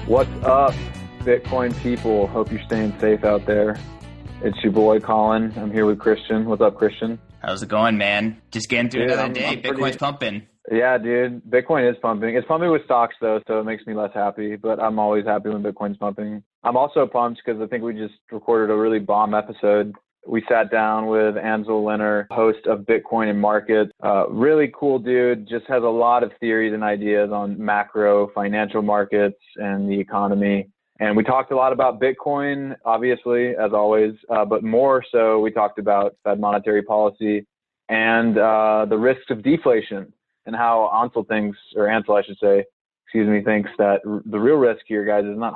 What's up, Bitcoin people? Hope you're staying safe out there. It's your boy, Colin. I'm here with Christian. What's up, Christian? How's it going, man? Just getting through another day. Bitcoin's pumping. Yeah, dude. Bitcoin is pumping. It's pumping with stocks, though, so it makes me less happy. But I'm always happy when Bitcoin's pumping. I'm also pumped because I think we just recorded a really bomb episode. We sat down with Ansel Lindner, host of Bitcoin and Markets. Really cool dude, just has a lot of theories and ideas on macro financial markets and the economy. And we talked a lot about Bitcoin, obviously, as always, but more so we talked about Fed monetary policy and the risks of deflation and how Ansel thinks that the real risk here, guys, is not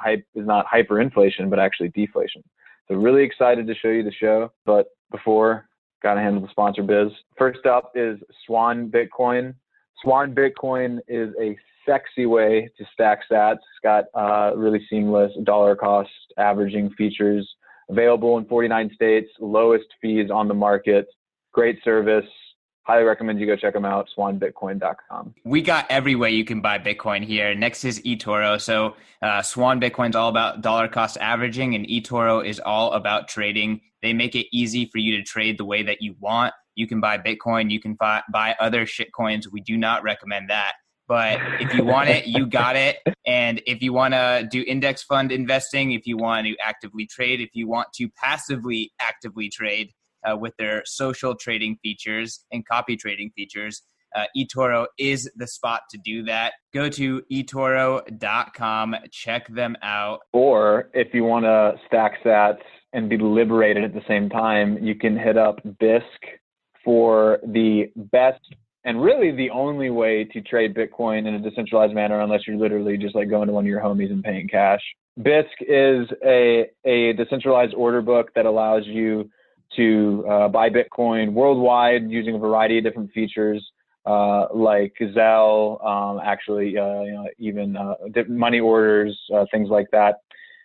hyperinflation, but actually deflation. So really excited to show you the show, but before, got to handle the sponsor biz. First up is Swan Bitcoin. Swan Bitcoin is a sexy way to stack sats. It's got really seamless dollar cost averaging features, available in 49 states, lowest fees on the market, great service. Highly recommend you go check them out, swanbitcoin.com. We got every way you can buy Bitcoin here. Next is eToro. So Swan Bitcoin's all about dollar cost averaging, and eToro is all about trading. They make it easy for you to trade the way that you want. You can buy Bitcoin. You can buy other shitcoins. We do not recommend that. But if you want it, you got it. And if you want to do index fund investing, if you want to actively trade, if you want to passively actively trade, with their social trading features and copy trading features, eToro is the spot to do that. Go to eToro.com, check them out. Or if you want to stack sats and be liberated at the same time, you can hit up BISC for the best and really the only way to trade Bitcoin in a decentralized manner, unless you're literally just like going to one of your homies and paying cash. BISC is a decentralized order book that allows you to buy Bitcoin worldwide using a variety of different features like Zelle, even money orders, things like that.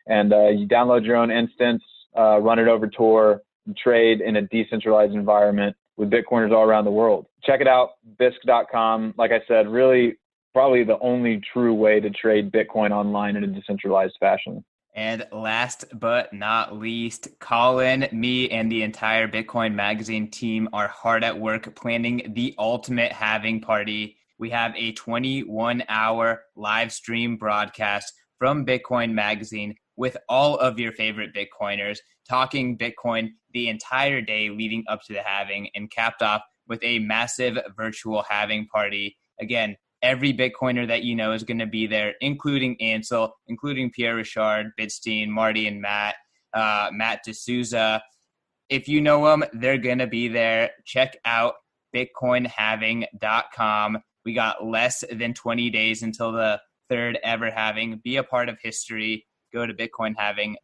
And you download your own instance, run it over Tor, trade in a decentralized environment with Bitcoiners all around the world. Check it out, bisc.com. Like I said, really probably the only true way to trade Bitcoin online in a decentralized fashion. And last but not least, Colin, me, and the entire Bitcoin Magazine team are hard at work planning the ultimate halving party. We have a 21-hour live stream broadcast from Bitcoin Magazine with all of your favorite Bitcoiners talking Bitcoin the entire day leading up to the halving, and capped off with a massive virtual halving party. Again, every Bitcoiner that you know is going to be there, including Ansel, including Pierre Richard, Bitstein, Marty, and Matt D'Souza. If you know them, they're going to be there. Check out bitcoinhalving.com. We got less than 20 days until the third ever halving. Be a part of history. Go to bitcoinhalving.com.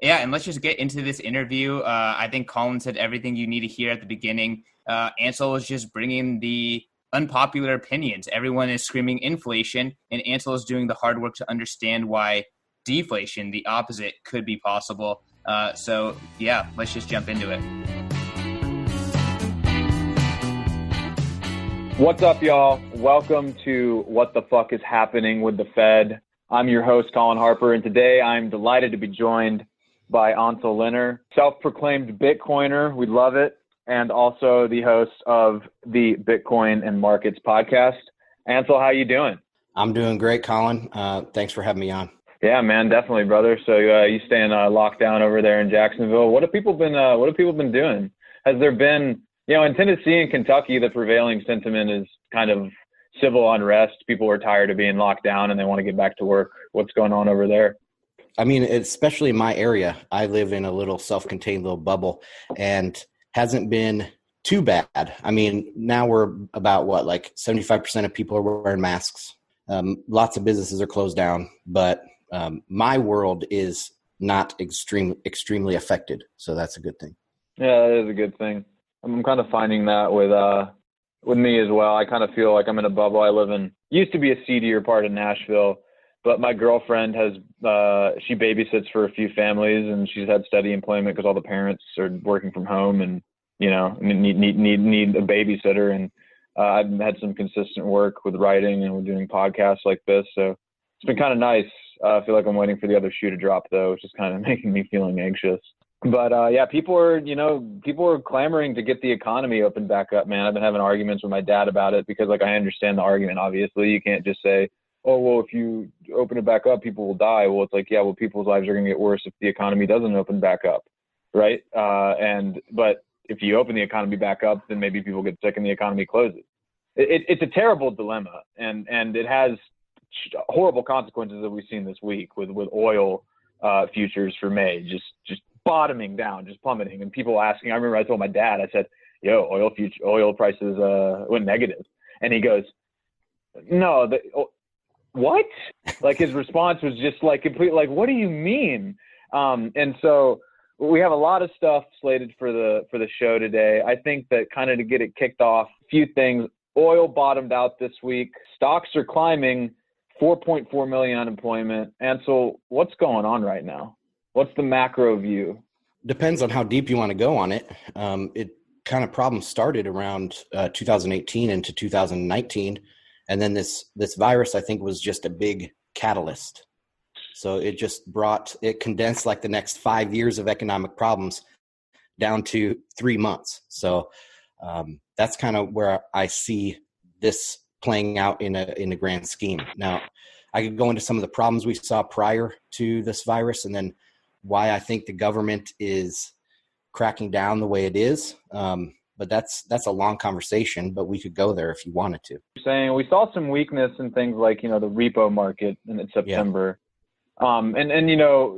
Yeah, and let's just get into this interview. I think Colin said everything you need to hear at the beginning. Ansel was just bringing the unpopular opinions. Everyone is screaming inflation, and Ansel is doing the hard work to understand why deflation, the opposite, could be possible. So yeah, let's just jump into it. What's up, y'all? Welcome to What the Fuck is Happening with the Fed. I'm your host, Colin Harper, and today I'm delighted to be joined by Ansel Lindner, self-proclaimed Bitcoiner. We love it. And also the host of the Bitcoin and Markets podcast. Ansel, how you doing? I'm doing great, Colin. Thanks for having me on. Yeah, man, definitely, brother. So you staying locked down over there in Jacksonville. What have people been doing? Has there been, in Tennessee and Kentucky, the prevailing sentiment is kind of civil unrest. People are tired of being locked down and they want to get back to work. What's going on over there? I mean, especially in my area, I live in a little self-contained little bubble, and hasn't been too bad. I mean, now we're about 75% of people are wearing masks. Lots of businesses are closed down, but my world is not extremely affected. So that's a good thing. Yeah, that is a good thing. I'm kind of finding that with me as well. I kind of feel like I'm in a bubble. Used to be a seedier part of Nashville, but my girlfriend she babysits for a few families, and she's had steady employment because all the parents are working from home and, need a babysitter. And I've had some consistent work with writing, and we're doing podcasts like this. So It's been kind of nice. I feel like I'm waiting for the other shoe to drop, though, which is kind of making me feeling anxious. But yeah, people are clamoring to get the economy opened back up, man. I've been having arguments with my dad about it because, like, I understand the argument. Obviously, you can't just say, oh, well, if you open it back up, people will die. Well, it's like, yeah, well, people's lives are going to get worse if the economy doesn't open back up, right? But if you open the economy back up, then maybe people get sick and the economy closes. It's a terrible dilemma, and it has horrible consequences that we've seen this week with oil futures for May just bottoming down, just plummeting, and people asking. I remember I told my dad, I said, "Yo, oil prices went negative," and he goes, "No, what?" Like his response was just like complete, like, "What do you mean?" And so we have a lot of stuff slated for the show today. I think that kind of to get it kicked off, a few things. Oil bottomed out this week. Stocks are climbing. 4.4 million unemployment. Ansel, what's going on right now? What's the macro view? Depends on how deep you want to go on it. It kind of problem started around 2018 into 2019. And then this virus, I think, was just a big catalyst. So it condensed like the next 5 years of economic problems down to 3 months. So that's kind of where I see this playing out in a grand scheme. Now, I could go into some of the problems we saw prior to this virus and then why I think the government is cracking down the way it is. But that's a long conversation, but we could go there if you wanted to. Saying we saw some weakness in things like, the repo market in September. Yeah. And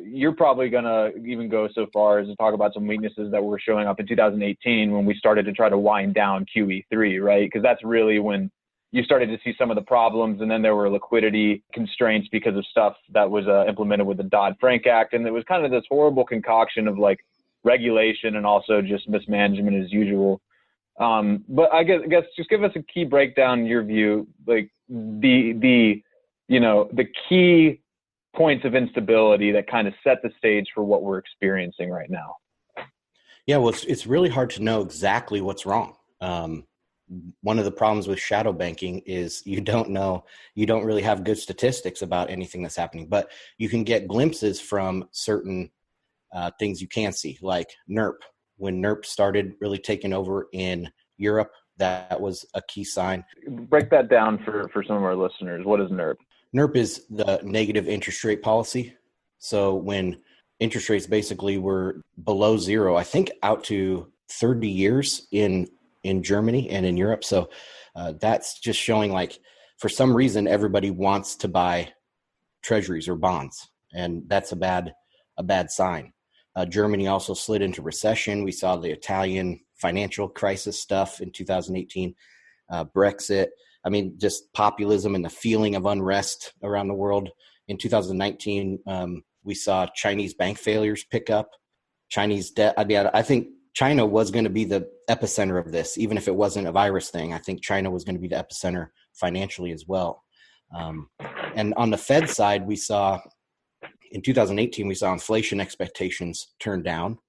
you're probably going to even go so far as to talk about some weaknesses that were showing up in 2018 when we started to try to wind down QE3, right? Because that's really when you started to see some of the problems, and then there were liquidity constraints because of stuff that was implemented with the Dodd-Frank Act. And it was kind of this horrible concoction of like regulation and also just mismanagement as usual. But I guess just give us a key breakdown in your view, like the key points of instability that kind of set the stage for what we're experiencing right now. Yeah, well, it's really hard to know exactly what's wrong. One of the problems with shadow banking is you don't really have good statistics about anything that's happening, but you can get glimpses from certain things you can see, like NERP. When NERP started really taking over in Europe, that was a key sign. Break that down for some of our listeners. What is NERP? NERP is the negative interest rate policy. So when interest rates basically were below zero, I think out to 30 years in Germany and in Europe. So that's just showing like for some reason everybody wants to buy treasuries or bonds, and that's a bad sign. Germany also slid into recession. We saw the Italian financial crisis stuff in 2018, Brexit. I mean, just populism and the feeling of unrest around the world. In 2019, we saw Chinese bank failures pick up, Chinese debt. I mean, I think China was going to be the epicenter of this, even if it wasn't a virus thing. I think China was going to be the epicenter financially as well. And on the Fed side, we saw in 2018, we saw inflation expectations turn down.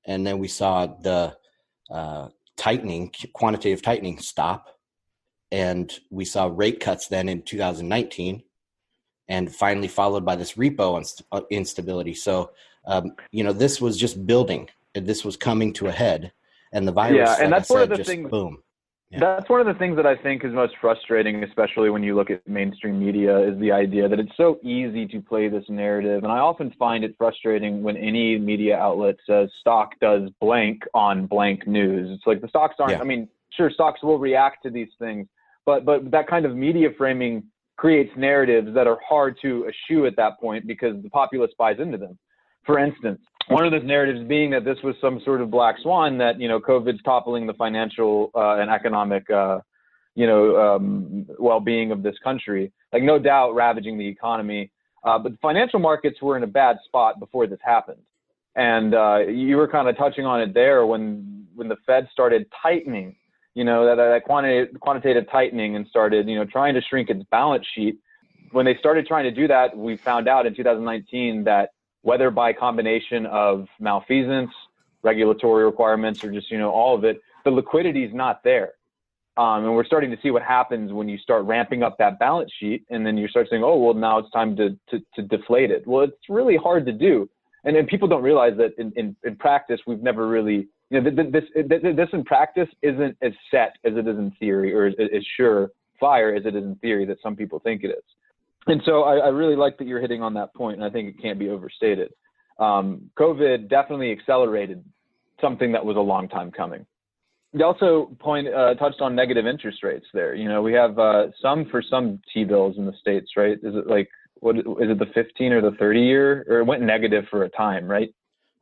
And then we saw the quantitative tightening stop. And we saw rate cuts then in 2019 and finally followed by this repo instability. So, this was just building. This was coming to a head, and the virus, and that's one of the things. Boom. Yeah. That's one of the things that I think is most frustrating, especially when you look at mainstream media, is the idea that it's so easy to play this narrative. And I often find it frustrating when any media outlet says stock does blank on blank news. It's like the stocks aren't. Yeah. I mean, sure, stocks will react to these things, but that kind of media framing creates narratives that are hard to eschew at that point because the populace buys into them. For instance, one of those narratives being that this was some sort of black swan, that, COVID's toppling the financial and economic, well-being of this country, like no doubt ravaging the economy. But the financial markets were in a bad spot before this happened. And you were kind of touching on it there when the Fed started tightening, that quantitative tightening and started, trying to shrink its balance sheet. When they started trying to do that, we found out in 2019 that whether by combination of malfeasance, regulatory requirements, or just, all of it, the liquidity is not there. And we're starting to see what happens when you start ramping up that balance sheet, and then you start saying, oh, well, now it's time to deflate it. Well, it's really hard to do. And then people don't realize that in practice, we've never really, this in practice isn't as set as it is in theory, or as surefire as it is in theory that some people think it is. And so I really like that you're hitting on that point, and I think it can't be overstated. COVID definitely accelerated something that was a long time coming. You also touched on negative interest rates there. We have some T-bills in the States, right? Is it like, what is it, the 15 or the 30 year, or it went negative for a time, right?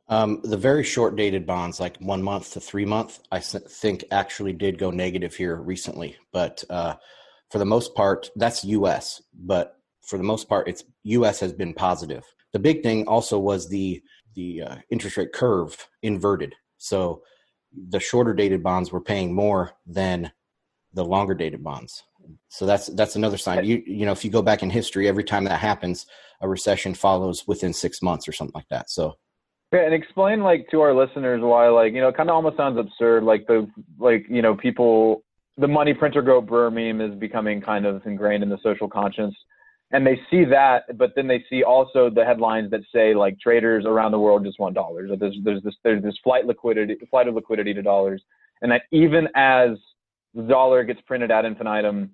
The very short dated bonds, like 1 month to 3 month, I think actually did go negative here recently. But for the most part, that's US. But for the most part, it's US has been positive. The big thing also was the interest rate curve inverted. So the shorter dated bonds were paying more than the longer dated bonds. So that's another sign. If you go back in history, every time that happens, a recession follows within 6 months or something like that. So. Yeah, and explain to our listeners why it kind of almost sounds absurd. People, the money printer go burr meme is becoming kind of ingrained in the social conscience. And they see that, but then they see also the headlines that say traders around the world just want dollars. There's this flight of liquidity to dollars, and that even as the dollar gets printed ad infinitum,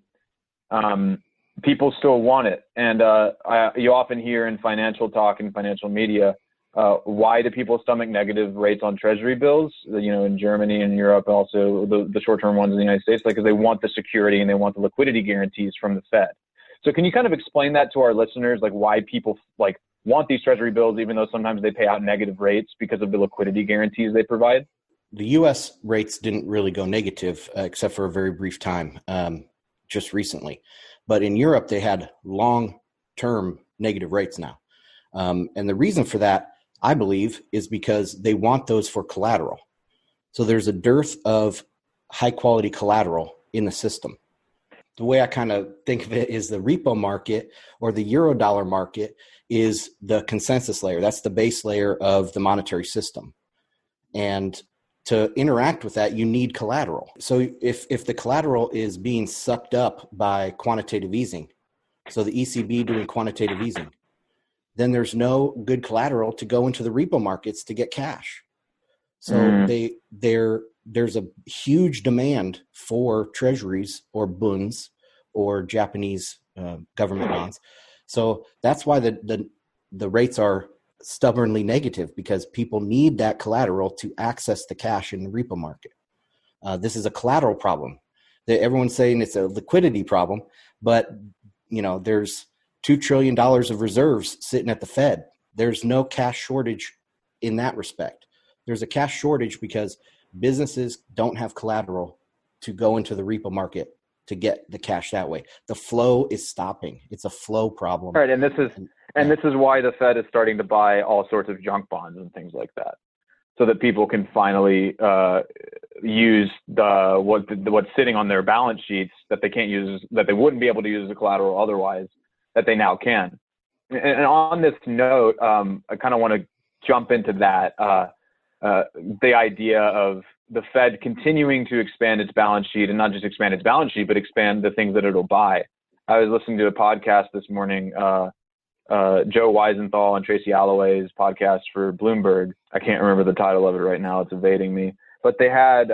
people still want it. And you often hear in financial talk and financial media, why do people stomach negative rates on treasury bills? In Germany and Europe, also the short-term ones in the United States, because they want the security and they want the liquidity guarantees from the Fed. So can you kind of explain that to our listeners, why people want these treasury bills, even though sometimes they pay out negative rates because of the liquidity guarantees they provide? The U.S. rates didn't really go negative except for a very brief time, just recently. But in Europe, they had long-term negative rates now. And the reason for that, I believe, is because they want those for collateral. So there's a dearth of high-quality collateral in the system. The way I kind of think of it is the repo market or the Eurodollar market is the consensus layer. That's the base layer of the monetary system. And to interact with that, you need collateral. So if the collateral is being sucked up by quantitative easing, so the ECB doing quantitative easing, then there's no good collateral to go into the repo markets to get cash. So there's a huge demand for treasuries or bunds or Japanese government bonds. So that's why the rates are stubbornly negative, because people need that collateral to access the cash in the repo market. This is a collateral problem. Everyone's saying it's a liquidity problem, but there's $2 trillion of reserves sitting at the Fed. There's no cash shortage in that respect. There's a cash shortage because businesses don't have collateral to go into the repo market to get the cash that way. The flow is stopping. It's a flow problem. Right, and this is why the Fed is starting to buy all sorts of junk bonds and things like that, so that people can finally use what's sitting on their balance sheets that they can't use, that they wouldn't be able to use as collateral otherwise, that they now can. And on this note, I kind of want to jump into that. The idea of the Fed continuing to expand its balance sheet, and not just expand its balance sheet, but expand the things that it'll buy. I was listening to a podcast this morning, Joe Weisenthal and Tracy Alloway's podcast for Bloomberg. I can't remember the title of it right now. It's evading me. But they had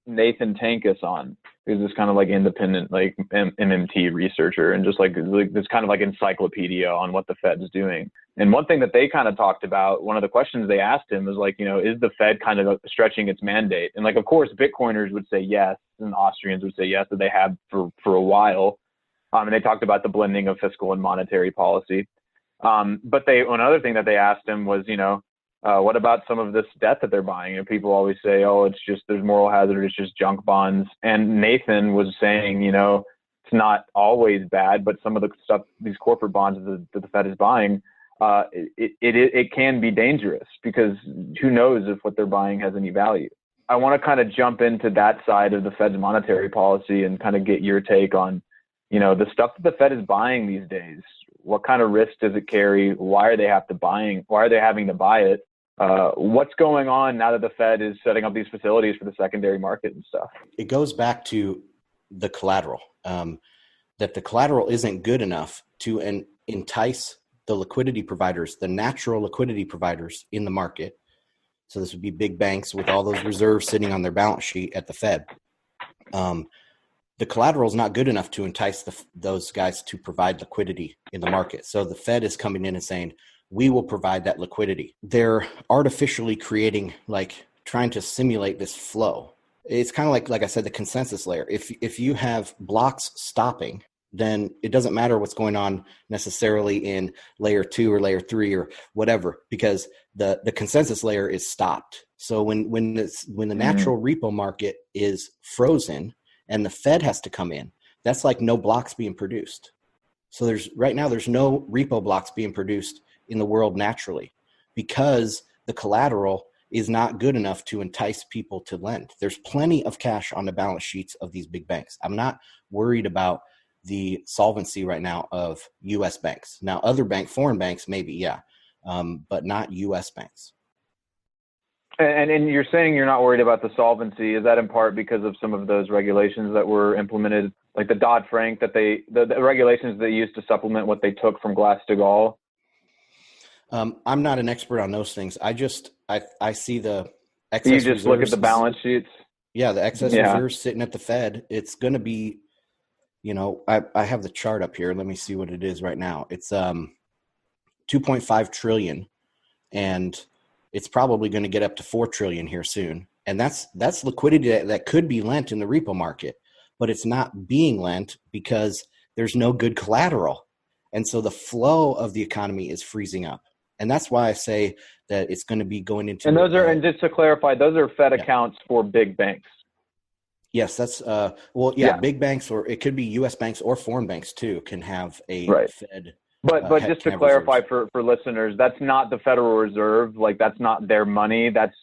Nathan Tankus on, who's this kind of independent MMT researcher, and just this kind of encyclopedia on what the Fed's doing. And one thing that they kind of talked about, one of the questions they asked him was is the Fed kind of stretching its mandate? And of course, Bitcoiners would say yes, and Austrians would say yes, that they have for a while. And they talked about the blending of fiscal and monetary policy. But another thing that they asked him was, what about some of this debt that they're buying? And people always say, oh, it's just, there's moral hazard, it's just junk bonds. And Nathan was saying, it's not always bad, but some of the stuff, these corporate bonds that the Fed is buying, it can be dangerous, because who knows if what they're buying has any value. I want to kind of jump into that side of the Fed's monetary policy and kind of get your take on, the stuff that the Fed is buying these days. What kind of risk does it carry? Why are they having to buy it? What's going on now that the Fed is setting up these facilities for the secondary market and stuff? It goes back to the collateral, that the collateral isn't good enough to entice the liquidity providers, the natural liquidity providers in the market. So this would be big banks with all those reserves sitting on their balance sheet at the Fed. The collateral is not good enough to entice those guys to provide liquidity in the market. So the Fed is coming in and saying, we will provide that liquidity. They're artificially creating, like trying to simulate this flow. It's kind of like I said, the consensus layer. If you have blocks stopping, then it doesn't matter what's going on necessarily in layer 2 or layer 3 or whatever, because the consensus layer is stopped. So when the natural repo market is frozen and the Fed has to come in, that's like no blocks being produced. So there's no repo blocks being produced in the world naturally, because the collateral is not good enough to entice people to lend. There's plenty of cash on the balance sheets of these big banks. I'm not worried about the solvency right now of U.S. banks. Now, foreign banks, maybe, yeah, but not U.S. banks. And you're saying you're not worried about the solvency. Is that in part because of some of those regulations that were implemented, like the Dodd-Frank, the regulations they used to supplement what they took from Glass-Steagall? I'm not an expert on those things. I see the excess reserves. You just look at the balance sheets? Yeah, the excess reserves sitting at the Fed. It's going to be, I have the chart up here. Let me see what it is right now. It's 2.5 trillion, and it's probably going to get up to 4 trillion here soon. And that's liquidity that could be lent in the repo market, but it's not being lent because there's no good collateral. And so the flow of the economy is freezing up. And that's why I say that it's going to be going into. And just to clarify, those are Fed accounts for big banks. Yes, that's big banks, or it could be U.S. banks or foreign banks too, can have a Fed. But just to clarify for listeners, that's not the Federal Reserve. Like, that's not their money. That's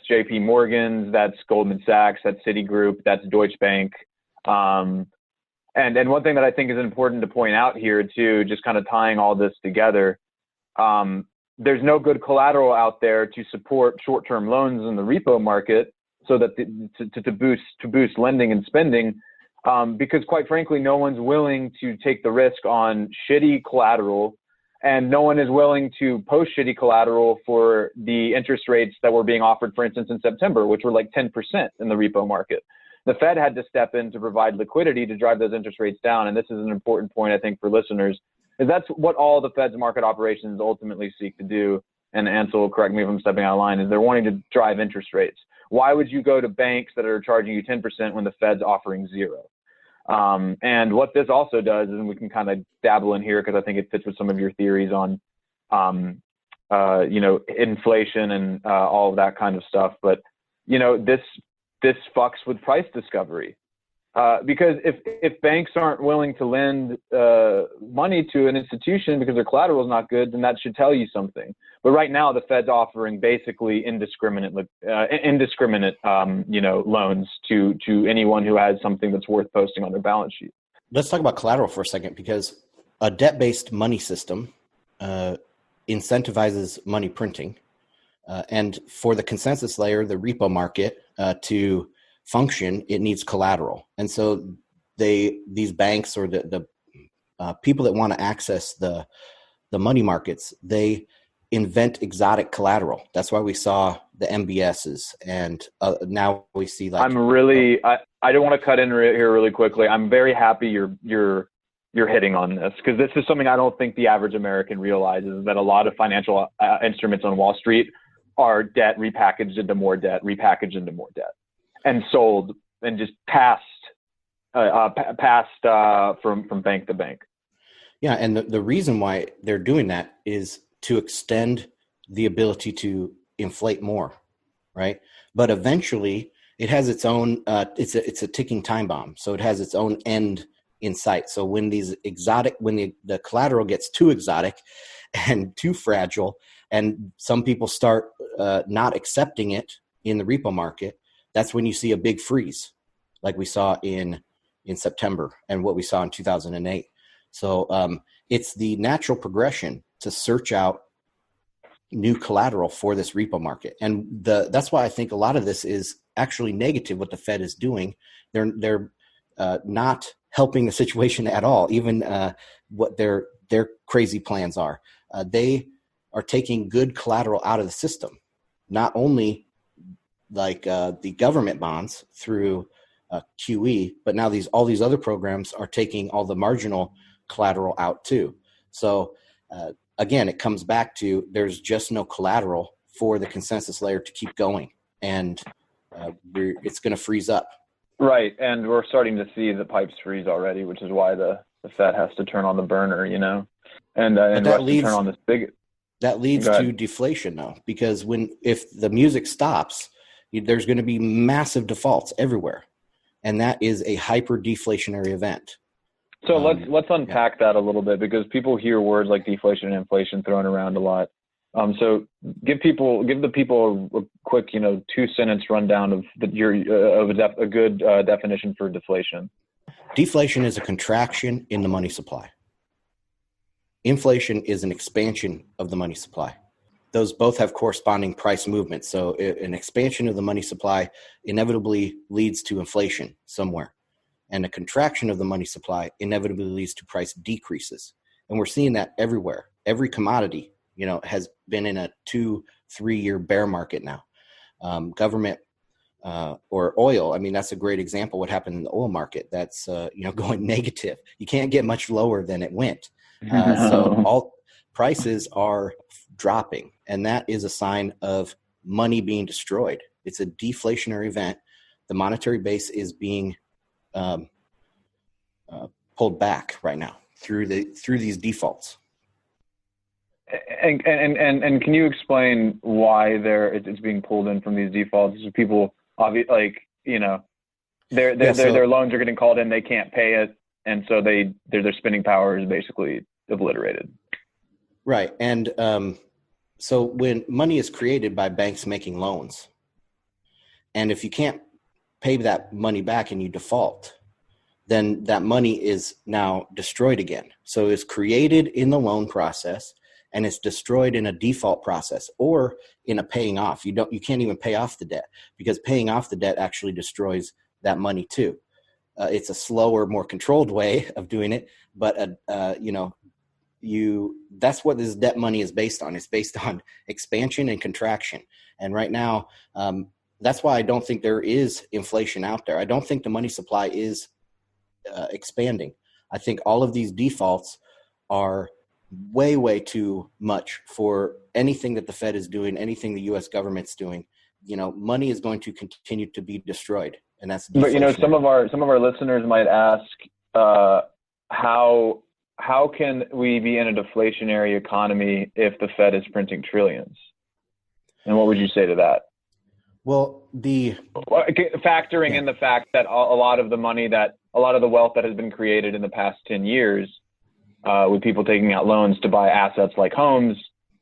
J.P. Morgan's, that's Goldman Sachs, that's Citigroup, that's Deutsche Bank. And one thing that I think is important to point out here too, just kind of tying all this together, there's no good collateral out there to support short-term loans in the repo market, so that to boost lending and spending, because quite frankly, no one's willing to take the risk on shitty collateral, and no one is willing to post shitty collateral for the interest rates that were being offered, for instance, in September, which were like 10% in the repo market. The Fed had to step in to provide liquidity to drive those interest rates down. And this is an important point, I think, for listeners, is that's what all the Fed's market operations ultimately seek to do. And Ansel, correct me if I'm stepping out of line, is they're wanting to drive interest rates. Why would you go to banks that are charging you 10% when the Fed's offering 0? And what this also does, and we can kind of dabble in here because I think it fits with some of your theories on, inflation and all of that kind of stuff. But, this fucks with price discovery. Because if banks aren't willing to lend money to an institution because their collateral is not good, then that should tell you something. But right now, the Fed's offering basically indiscriminate loans to anyone who has something that's worth posting on their balance sheet. Let's talk about collateral for a second, because a debt-based money system incentivizes money printing. And for the consensus layer, the repo market, to function, it needs collateral. And so these banks or the people that want to access the money markets, they invent exotic collateral. That's why we saw the MBSs, and now we see like. I don't want to cut in here really quickly. I'm very happy you're hitting on this, because this is something I don't think the average American realizes, that a lot of financial instruments on Wall Street are debt repackaged into more debt, and sold and just passed from bank to bank. Yeah, and the reason why they're doing that is to extend the ability to inflate more, right? But eventually, it has its own. It's a ticking time bomb, so it has its own end in sight. So when the collateral gets too exotic and too fragile, and some people start not accepting it in the repo market, that's when you see a big freeze, like we saw in September and what we saw in 2008. So it's the natural progression to search out new collateral for this repo market. And that's why I think a lot of this is actually negative. What the Fed is doing, they're not helping the situation at all. Even what their crazy plans are, they are taking good collateral out of the system. Not only like the government bonds through QE, but now all these other programs are taking all the marginal collateral out too. So again, it comes back to there's just no collateral for the consensus layer to keep going, and it's going to freeze up. Right, and we're starting to see the pipes freeze already, which is why the Fed has to turn on the burner, and that leads to turn on the spigot. That leads to deflation, though, because if the music stops, there's going to be massive defaults everywhere, and that is a hyper deflationary event. So let's unpack that a little bit, because people hear words like deflation and inflation thrown around a lot. So give the people a quick, 2-sentence rundown of a good definition for deflation. Deflation is a contraction in the money supply. Inflation is an expansion of the money supply. Those both have corresponding price movements. So an expansion of the money supply inevitably leads to inflation somewhere. And a contraction of the money supply inevitably leads to price decreases. And we're seeing that everywhere. Every commodity, has been in a 2-3 year bear market now. Government or oil, that's a great example. What happened in the oil market? That's, going negative. You can't get much lower than it went. So all prices are dropping, and that is a sign of money being destroyed. It's a deflationary event. The monetary base is being pulled back right now through these defaults. And can you explain why it's being pulled in from these defaults? People their loans are getting called in, they can't pay it, and so their spending power is basically obliterated. Right. And so when money is created by banks making loans, and if you can't pay that money back and you default, then that money is now destroyed again. So it's created in the loan process and it's destroyed in a default process or in a paying off. You can't even pay off the debt, because paying off the debt actually destroys that money too. It's a slower, more controlled way of doing it, but that's what this debt money is based on. It's based on expansion and contraction. And right now, that's why I don't think there is inflation out there. I don't think the money supply is expanding. I think all of these defaults are way, way too much for anything that the Fed is doing, anything the U.S. government's doing. Money is going to continue to be destroyed, and that's deflation. But some of our listeners might ask, how can we be in a deflationary economy if the Fed is printing trillions? And what would you say to that? Well, factoring in the fact that a lot of the wealth that has been created in the past 10 years, with people taking out loans to buy assets like homes,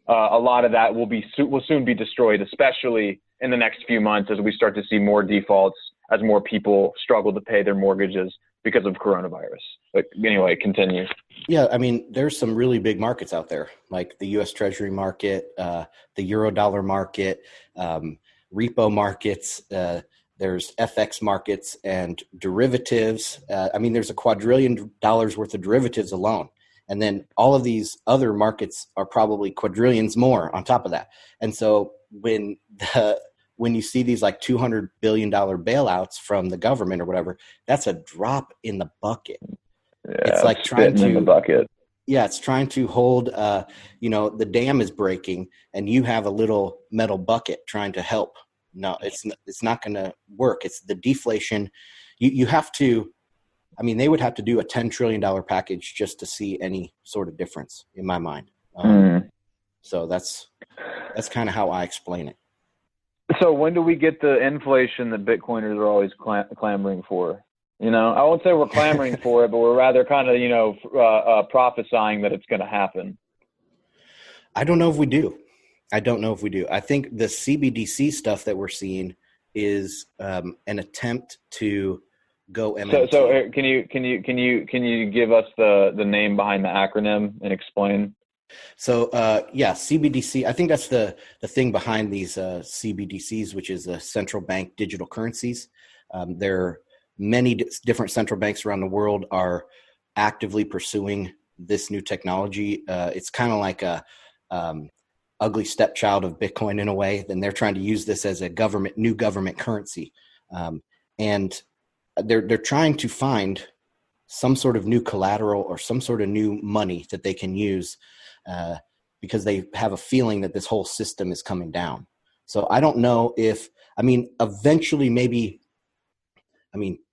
a lot of that will soon be destroyed, especially in the next few months as we start to see more defaults, as more people struggle to pay their mortgages because of coronavirus. But anyway, continue. Yeah, there's some really big markets out there, like the U.S. Treasury market, the Eurodollar market, repo markets. There's FX markets and derivatives. There's $1 quadrillion worth of derivatives alone. And then all of these other markets are probably quadrillions more on top of that. And so when you see these like $200 billion bailouts from the government or whatever, that's a drop in the bucket. Yeah, it's like trying to, in the bucket. Yeah, it's trying to hold, the dam is breaking and you have a little metal bucket trying to help. No, it's not going to work. It's the deflation. You have to, they would have to do a $10 trillion package just to see any sort of difference in my mind. So that's kind of how I explain it. So when do we get the inflation that Bitcoiners are always clamoring for? I won't say we're clamoring for it, but we're rather kind of, prophesying that it's going to happen. I don't know if we do. I think the CBDC stuff that we're seeing is an attempt to go MMT. So can you give us the name behind the acronym and explain? So yeah, CBDC. I think that's the thing behind these CBDCs, which is central bank digital currencies. There are many different central banks around the world are actively pursuing this new technology. It's kind of like a ugly stepchild of Bitcoin in a way. Then they're trying to use this as a new government currency, and they're trying to find some sort of new collateral or some sort of new money that they can use because they have a feeling that this whole system is coming down. So I don't know eventually maybe,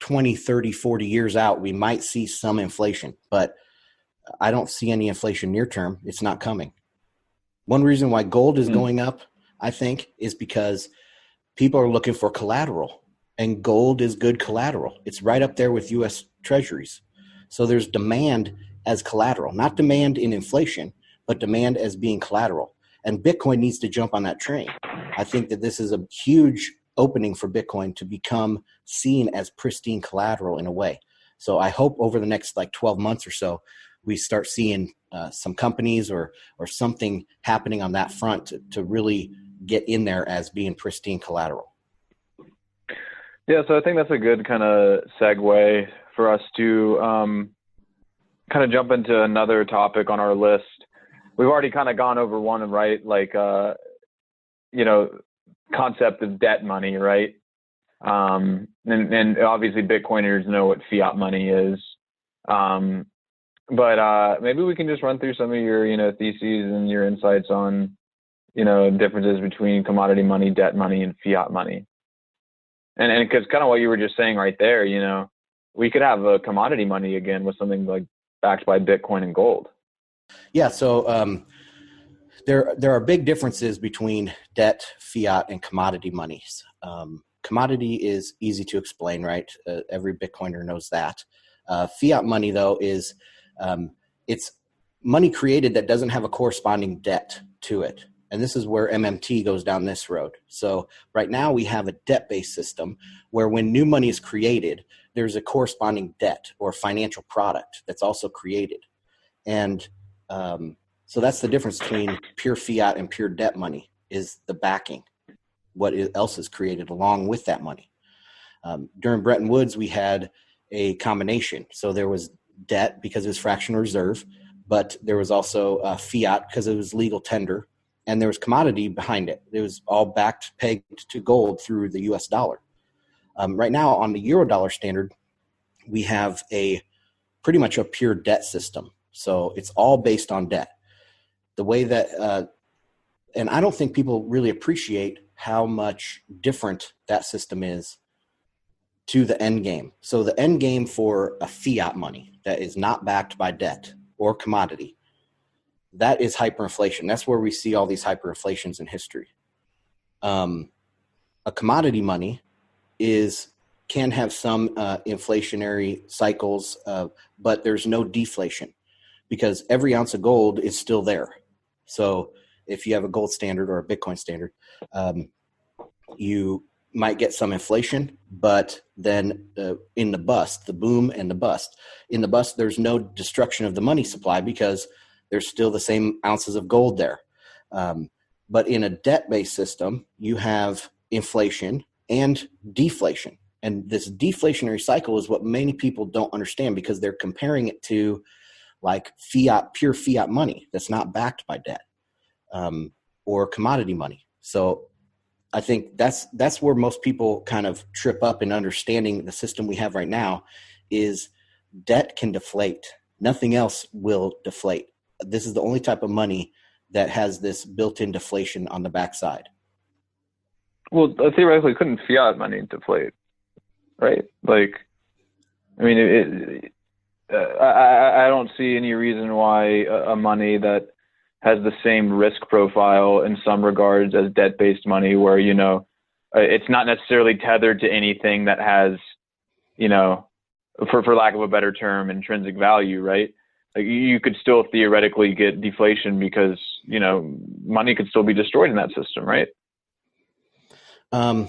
20, 30, 40 years out, we might see some inflation, but I don't see any inflation near term. It's not coming. One reason why gold is going up, I think, is because people are looking for collateral, and gold is good collateral. It's right up there with U.S. treasuries. So there's demand as collateral, not demand in inflation, but demand as being collateral. And Bitcoin needs to jump on that train. I think that this is a huge opening for Bitcoin to become seen as pristine collateral in a way. So I hope over the next 12 months or so, we start seeing some companies or something happening on that front to really get in there as being pristine collateral. Yeah, so I think that's a good kind of segue for us to kind of jump into another topic on our list. We've already kind of gone over one, right? Concept of debt money, right? And obviously Bitcoiners know what fiat money is. But maybe we can just run through some of your, theses and your insights on, differences between commodity money, debt money, and fiat money. And because kind of what you were just saying right there, we could have a commodity money again with something like backed by Bitcoin and gold. Yeah. So there are big differences between debt, fiat, and commodity monies. Commodity is easy to explain, right? Every Bitcoiner knows that. Fiat money, though, is it's money created that doesn't have a corresponding debt to it. And this is where MMT goes down this road. So right now we have a debt-based system where when new money is created, there's a corresponding debt or financial product that's also created. And so that's the difference between pure fiat and pure debt money is the backing, what else is created along with that money. During Bretton Woods, we had a combination. So there was debt because it was fractional reserve, but there was also fiat because it was legal tender. And there was commodity behind it. It was all pegged to gold through the US dollar. Right now on the Eurodollar standard, we have pretty much a pure debt system. So it's all based on debt. The way that, and I don't think people really appreciate how much different that system is to the end game. So the end game for a fiat money that is not backed by debt or commodity, that is hyperinflation. That's where we see all these hyperinflations in history. A commodity money can have some inflationary cycles, but there's no deflation because every ounce of gold is still there. So if you have a gold standard or a Bitcoin standard, you might get some inflation, but then in the bust, the boom and the bust, in the bust, there's no destruction of the money supply because there's still the same ounces of gold there. But in a debt-based system, you have inflation and deflation. And this deflationary cycle is what many people don't understand because they're comparing it to like pure fiat money that's not backed by debt or commodity money. So I think that's where most people kind of trip up in understanding the system we have right now is debt can deflate. Nothing else will deflate. This is the only type of money that has this built-in deflation on the backside. Well, theoretically, couldn't fiat money deflate, right? I don't see any reason why a money that has the same risk profile in some regards as debt-based money, where it's not necessarily tethered to anything that has, for lack of a better term, intrinsic value, right? You could still theoretically get deflation because, money could still be destroyed in that system, right? I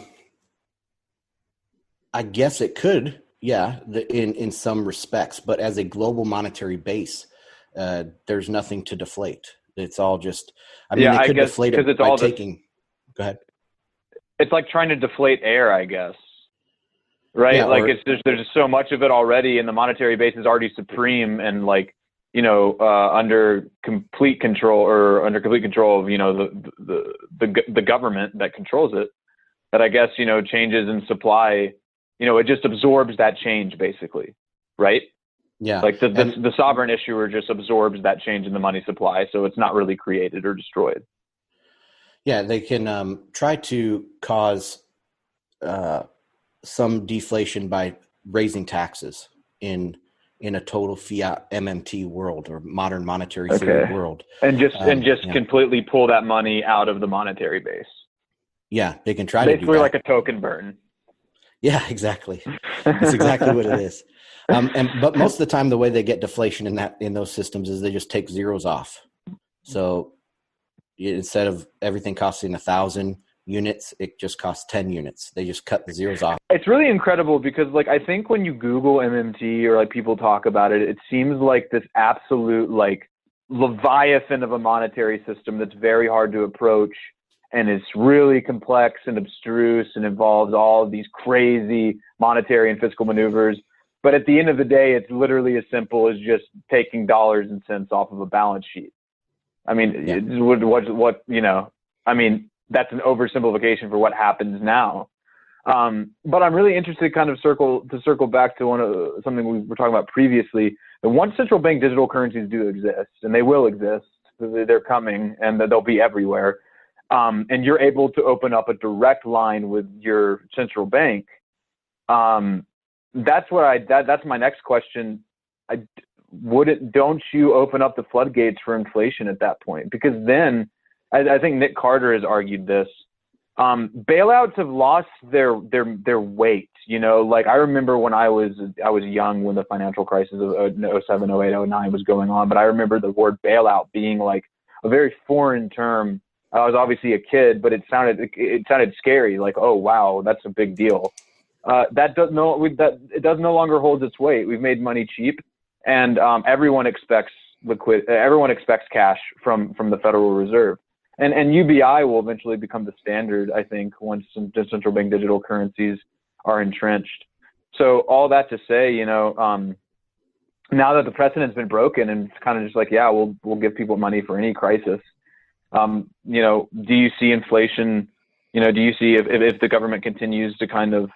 guess it could, yeah, in some respects. But as a global monetary base, there's nothing to deflate. It's all just, I mean, they could deflate it by taking, go ahead. It's like trying to deflate air, I guess. Right? Yeah, like there's just so much of it already, and the monetary base is already supreme and like, under complete control of, the government that controls it, that I guess, changes in supply, it just absorbs that change basically. Right? Yeah. Like the sovereign issuer just absorbs that change in the money supply. So it's not really created or destroyed. Yeah. They can try to cause some deflation by raising taxes in a total fiat MMT world or modern monetary theory world. And just completely pull that money out of the monetary base. Yeah. They can try to do that. Basically like a token burn. Yeah, exactly. That's exactly what it is. But most of the time, the way they get deflation in those systems is they just take zeros off. So instead of everything costing 1,000 units, it just costs 10 units. They just cut the zeros off. It's really incredible because, like, I think when you Google MMT or like people talk about it, it seems like this absolute like leviathan of a monetary system that's very hard to approach. And it's really complex and abstruse and involves all of these crazy monetary and fiscal maneuvers. But at the end of the day, it's literally as simple as just taking dollars and cents off of a balance sheet. I mean, that's an oversimplification for what happens now. But I'm really interested to circle back to something we were talking about previously. The once central bank digital currencies do exist, and they will exist. They're coming, and they'll be everywhere. And you're able to open up a direct line with your central bank. That's my next question. Don't you open up the floodgates for inflation at that point? Because then, I think Nick Carter has argued this. Bailouts have lost their weight. Like I remember when I was young when the financial crisis of 07, 08, 09 was going on, but I remember the word bailout being like a very foreign term. I was obviously a kid, but it sounded scary. Like, oh wow, that's a big deal. It does no longer hold its weight. We've made money cheap, and everyone expects Everyone expects cash from the Federal Reserve, and UBI will eventually become the standard. I think once some central bank digital currencies are entrenched. So all that to say, now that the precedent's been broken, and it's kind of just like, yeah, we'll give people money for any crisis. Do you see inflation? Do you see if the government continues to kind of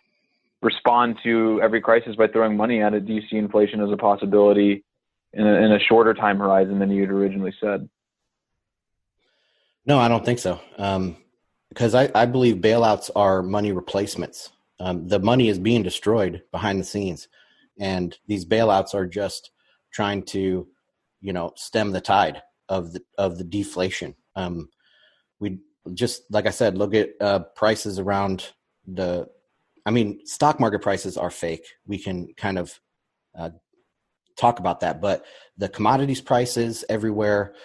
respond to every crisis by throwing money at it, do you see inflation as a possibility in a shorter time horizon than you'd originally said? No, I don't think so. Because I believe bailouts are money replacements. The money is being destroyed behind the scenes, and these bailouts are just trying to, stem the tide of the deflation. We just, like I said, look at prices around stock market prices are fake. We can kind of talk about that, but the commodities prices everywhere,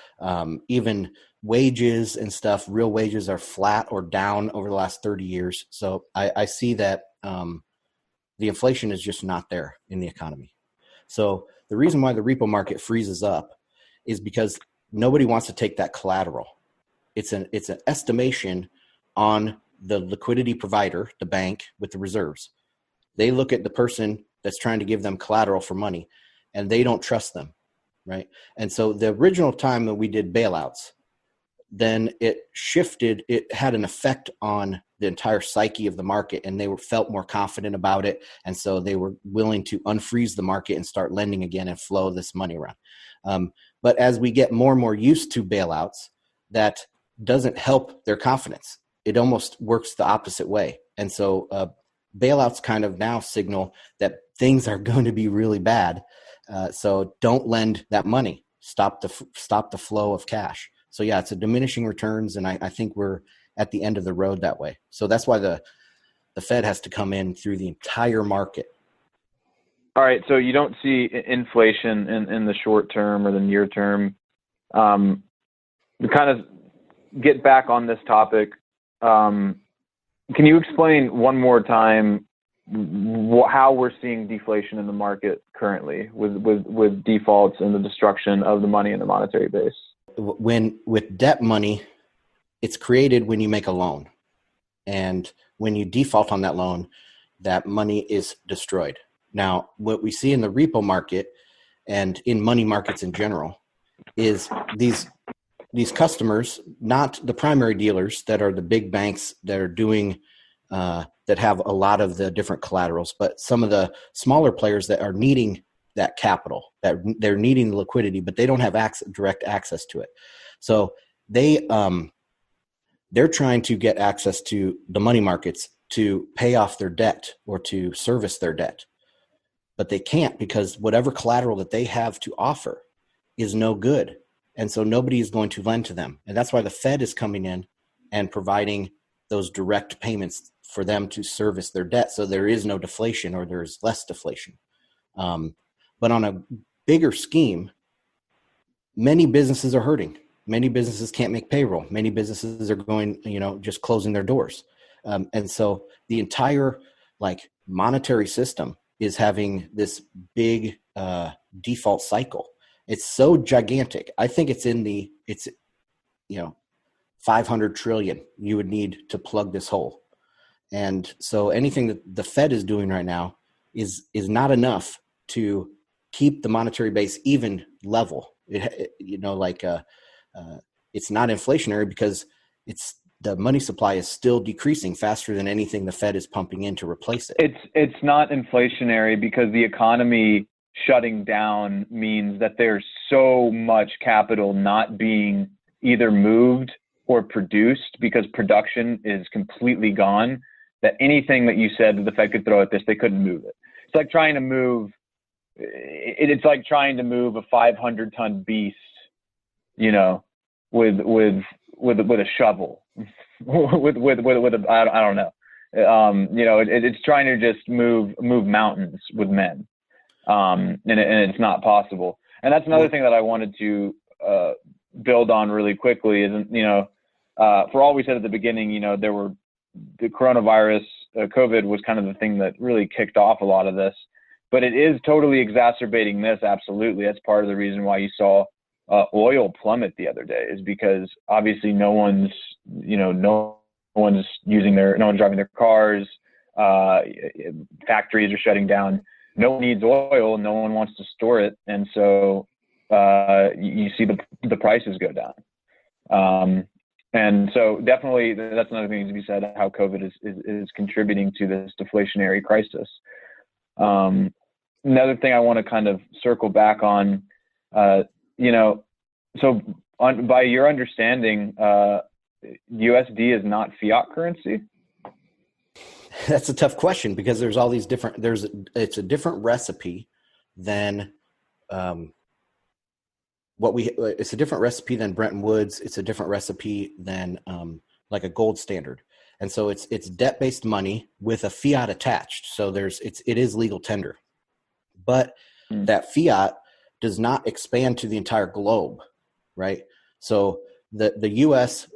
even wages and stuff, real wages are flat or down over the last 30 years. So I see that the inflation is just not there in the economy. So the reason why the repo market freezes up is because nobody wants to take that collateral. It's an estimation on the liquidity provider, the bank with the reserves. They look at the person that's trying to give them collateral for money, and they don't trust them, right? And so the original time that we did bailouts, then it shifted. It had an effect on the entire psyche of the market, and they felt more confident about it. And so they were willing to unfreeze the market and start lending again and flow this money around. But as we get more and more used to bailouts, that doesn't help their confidence. It almost works the opposite way. And so bailouts kind of now signal that things are going to be really bad. So don't lend that money. Stop the flow of cash. So yeah, it's a diminishing returns, and I think we're at the end of the road that way. So that's why the Fed has to come in through the entire market. All right, so you don't see inflation in the short term or the near term. To kind of get back on this topic, can you explain one more time how we're seeing deflation in the market currently with defaults and the destruction of the money in the monetary base? when with debt money, it's created when you make a loan. And when you default on that loan, that money is destroyed. Now, what we see in the repo market and in money markets in general is these customers, not the primary dealers that are the big banks that are doing that have a lot of the different collaterals, but some of the smaller players that are needing that capital, that they're needing the liquidity, but they don't have direct access to it. So they're trying to get access to the money markets to pay off their debt or to service their debt. But they can't, because whatever collateral that they have to offer is no good. And so nobody is going to lend to them. And that's why the Fed is coming in and providing those direct payments for them to service their debt. So there is no deflation, or there's less deflation. But on a bigger scheme, many businesses are hurting. Many businesses can't make payroll. Many businesses are going, just closing their doors. And so the entire monetary system is having this big default cycle. It's so gigantic. I think it's 500 trillion you would need to plug this hole. And so anything that the Fed is doing right now is not enough to keep the monetary base even level. It's not inflationary because the money supply is still decreasing faster than anything the Fed is pumping in to replace it. It's not inflationary because the economy shutting down means that there's so much capital not being either moved or produced, because production is completely gone, that anything that you said that the Fed could throw at this, they couldn't move it. It's like trying to move a 500-ton beast, with a shovel, with a, I don't know. It's trying to just move mountains with men. And it's not possible. And that's another thing that I wanted to build on really quickly is, for all we said at the beginning, there were the coronavirus, COVID was kind of the thing that really kicked off a lot of this, but it is totally exacerbating this. Absolutely. That's part of the reason why you saw oil plummet the other day, is because obviously no one's driving their cars. Factories are shutting down. No one needs oil. No one wants to store it. And so you see the prices go down. And so definitely that's another thing to be said, how COVID is contributing to this deflationary crisis. Another thing I want to kind of circle back on, by your understanding, USD is not fiat currency? That's a tough question, because there's all these different, it's a different recipe than it's a different recipe than Bretton Woods. It's a different recipe than like a gold standard. And so it's debt-based money with a fiat attached. So it is legal tender, but that fiat does not expand to the entire globe, right? So the U.S.,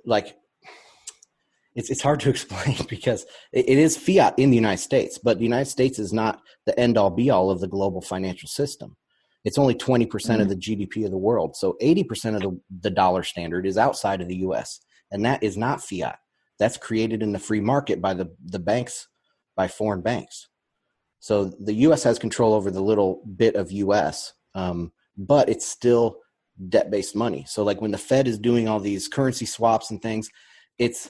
it's hard to explain because it is fiat in the United States, but the United States is not the end-all be-all of the global financial system. It's only 20% of the GDP of the world. So 80% of the dollar standard is outside of the U.S., and that is not fiat. That's created in the free market by the banks, by foreign banks. So the U.S. has control over the little bit of U.S., but it's still debt-based money. So when the Fed is doing all these currency swaps and things, it's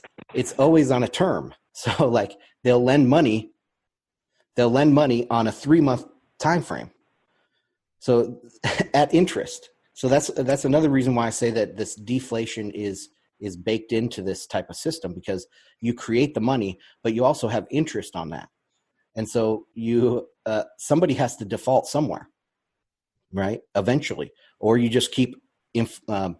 always on a term. So they'll lend money on a 3-month time frame. So at interest. So that's another reason why I say that this deflation is baked into this type of system, because you create the money, but you also have interest on that. And so somebody has to default somewhere, right? Eventually, or you just keep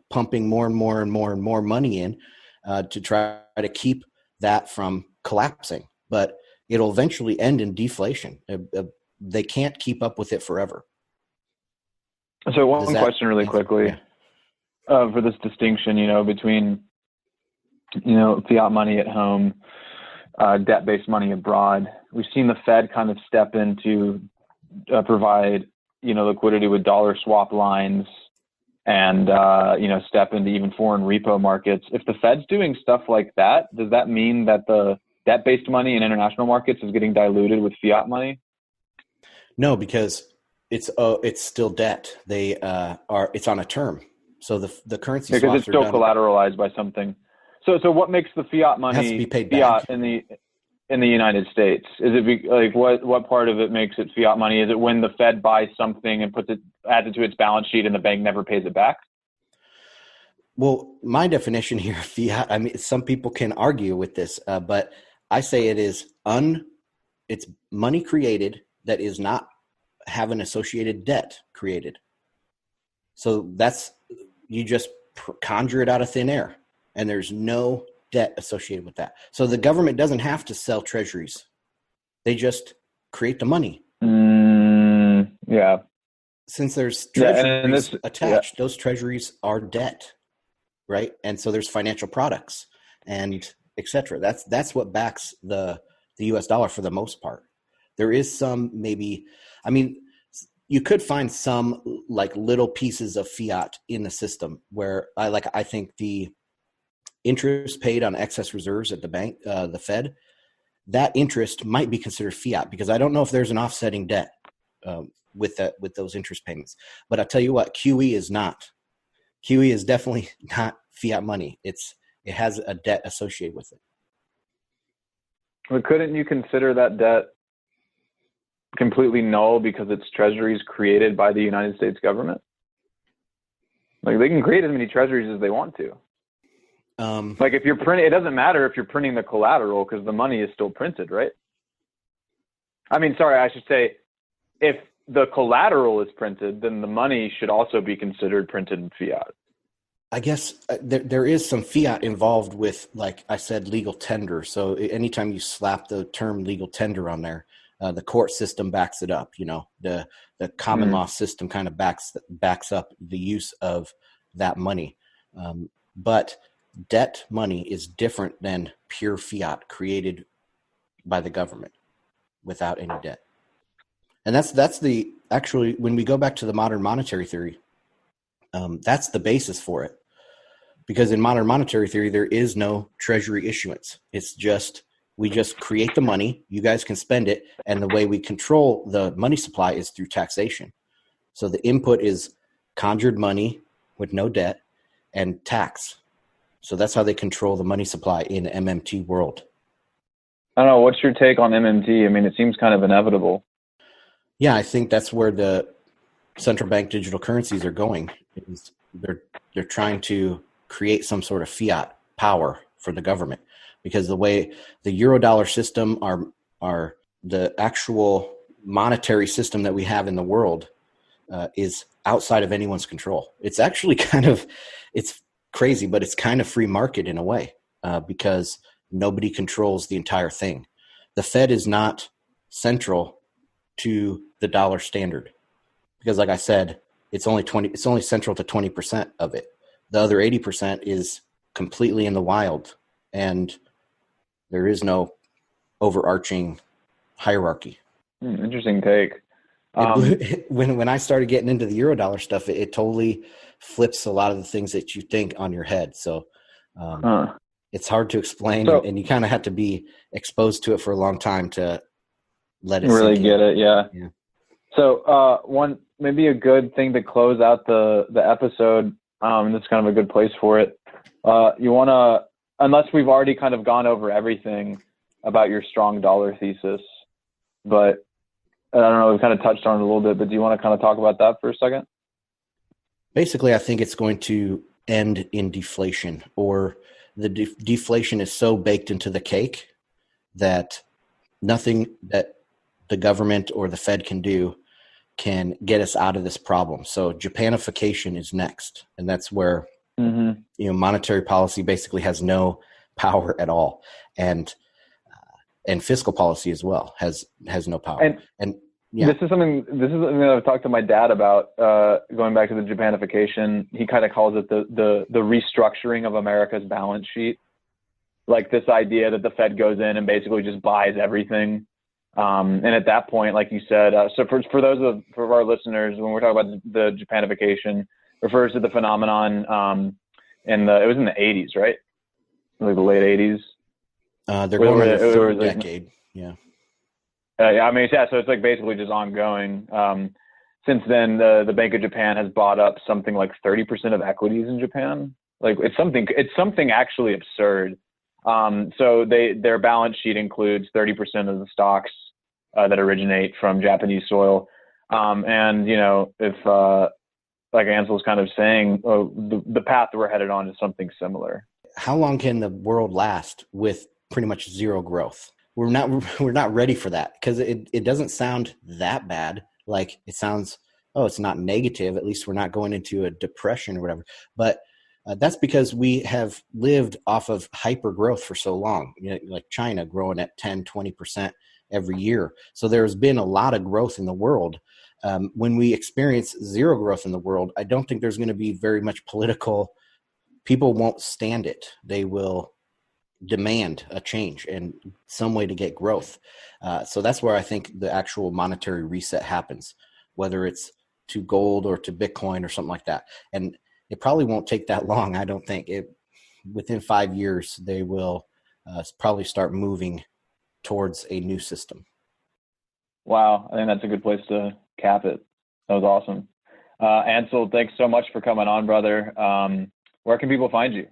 pumping more and more and more and more money in to try to keep that from collapsing. But it'll eventually end in deflation. They can't keep up with it forever. So one question really quickly, for this distinction, between, fiat money at home, debt-based money abroad. We've seen the Fed kind of step in to provide, liquidity with dollar swap lines and step into even foreign repo markets. If the Fed's doing stuff like that, does that mean that the debt-based money in international markets is getting diluted with fiat money? No, because it's still debt. It's on a term. So the currency because swaps it's still collateralized by something. So what makes the fiat money has to be paid fiat back in the United States? Is it what part of it makes it fiat money? Is it when the Fed buys something and adds it to its balance sheet and the bank never pays it back? Well, my definition here of fiat, I mean, some people can argue with this, but I say it's money created that is not have an associated debt created. So you just conjure it out of thin air, and there's no debt associated with that. So the government doesn't have to sell treasuries. They just create the money. Yeah. Since there's treasuries attached, yeah. Those treasuries are debt, right? And so there's financial products and et cetera. That's what backs the US dollar for the most part. There is some you could find some like little pieces of fiat in the system where I think the interest paid on excess reserves at the bank, the Fed, that interest might be considered fiat, because I don't know if there's an offsetting debt with those interest payments. But I'll tell you what, QE is not. QE is definitely not fiat money. It has a debt associated with it. But couldn't you consider that debt completely null because it's treasuries created by the United States government? Like, they can create as many treasuries as they want to. Like, if you're printing, it doesn't matter if you're printing the collateral because the money is still printed, right? I mean, sorry, I should say, if the collateral is printed, then the money should also be considered printed in fiat. I guess there is some fiat involved with, like I said, legal tender. So anytime you slap the term legal tender on there, the court system backs it up. The common law system kind of backs up the use of that money. But debt money is different than pure fiat created by the government without any debt. And that's actually, when we go back to the modern monetary theory, that's the basis for it. Because in modern monetary theory, there is no treasury issuance. It's just, we just create the money, you guys can spend it, and the way we control the money supply is through taxation. So the input is conjured money with no debt and tax. So that's how they control the money supply in the MMT world. I don't know, what's your take on MMT? I mean, it seems kind of inevitable. Yeah, I think that's where the central bank digital currencies are going. They're trying to create some sort of fiat power for the government, because the way the Eurodollar system are the actual monetary system that we have in the world is outside of anyone's control. It's actually it's crazy, but it's kind of free market in a way, because nobody controls the entire thing. The Fed is not central to the dollar standard, because, like I said, it's only central to 20% of it. The other 80% is completely in the wild, and there is no overarching hierarchy. Interesting take. When I started getting into the Eurodollar stuff, it totally flips a lot of the things that you think on your head. So it's hard to explain, and you kind of have to be exposed to it for a long time to let it really sink get in. it. Yeah. So maybe a good thing to close out the episode. That's kind of a good place for it. You want to, unless we've already kind of gone over everything about your strong dollar thesis, but I don't know, we've kind of touched on it a little bit, but do you want to kind of talk about that for a second? Basically, I think it's going to end in deflation, or the deflation is so baked into the cake that nothing that the government or the Fed can do can get us out of this problem. So Japanification is next, and that's where monetary policy basically has no power at all, and fiscal policy as well has no power. And yeah, this is something that I've talked to my dad about. Going back to the Japanification, he kind of calls it the restructuring of America's balance sheet. Like, this idea that the Fed goes in and basically just buys everything. And at that point, like you said, so for our listeners, when we're talking about the Japanification, refers to the phenomenon it was in the 80s, right? Like the late 80s. They're going in the third decade. Yeah. I mean, yeah. So it's like basically just ongoing. Since then, the Bank of Japan has bought up something like 30% of equities in Japan. Like it's something actually absurd. So their balance sheet includes 30% of the stocks that originate from Japanese soil. And if like Ansel's kind of saying, the path we're headed on is something similar. How long can the world last with pretty much zero growth? We're not ready for that, because it doesn't sound that bad. Like it sounds, it's not negative. At least we're not going into a depression or whatever. But that's because we have lived off of hyper growth for so long, like China growing at 10, 20% every year. So there's been a lot of growth in the world. When we experience zero growth in the world, I don't think there's going to be very much political. People won't stand it. They will demand a change and some way to get growth. So that's where I think the actual monetary reset happens, whether it's to gold or to Bitcoin or something like that. And it probably won't take that long. I don't think within 5 years, they will probably start moving towards a new system. Wow. I think that's a good place to cap it. That was awesome. Ansel, thanks so much for coming on, brother. Where can people find you?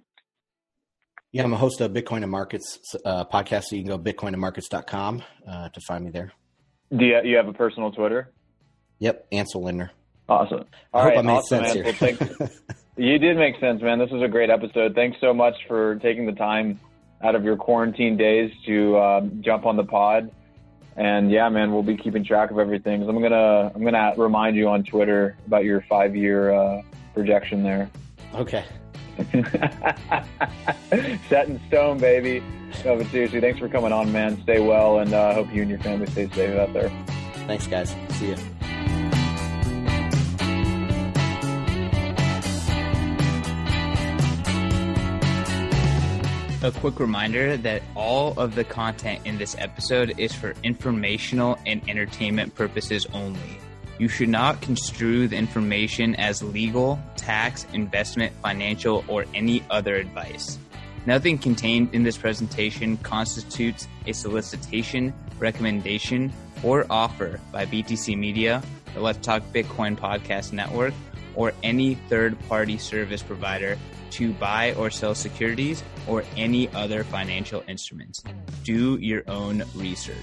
Yeah, I'm a host of Bitcoin and Markets podcast, so you can go bitcoinandmarkets.com to find me there. Do you have a personal Twitter? Yep, Ansel Lindner. Awesome. I hope I made sense Ansel. here. You did make sense, man. This was a great episode. Thanks so much for taking the time out of your quarantine days to jump on the pod. And yeah, man, we'll be keeping track of everything. So I'm gonna remind you on Twitter about your 5-year projection there. Okay. Set in stone, baby. No, but seriously, thanks for coming on, man. Stay well, and I hope you and your family stay safe out there. Thanks, guys. See you. A quick reminder that all of the content in this episode is for informational and entertainment purposes only. You should not construe the information as legal, tax, investment, financial, or any other advice. Nothing contained in this presentation constitutes a solicitation, recommendation, or offer by BTC Media, the Let's Talk Bitcoin podcast network, or any third-party service provider to buy or sell securities or any other financial instruments. Do your own research.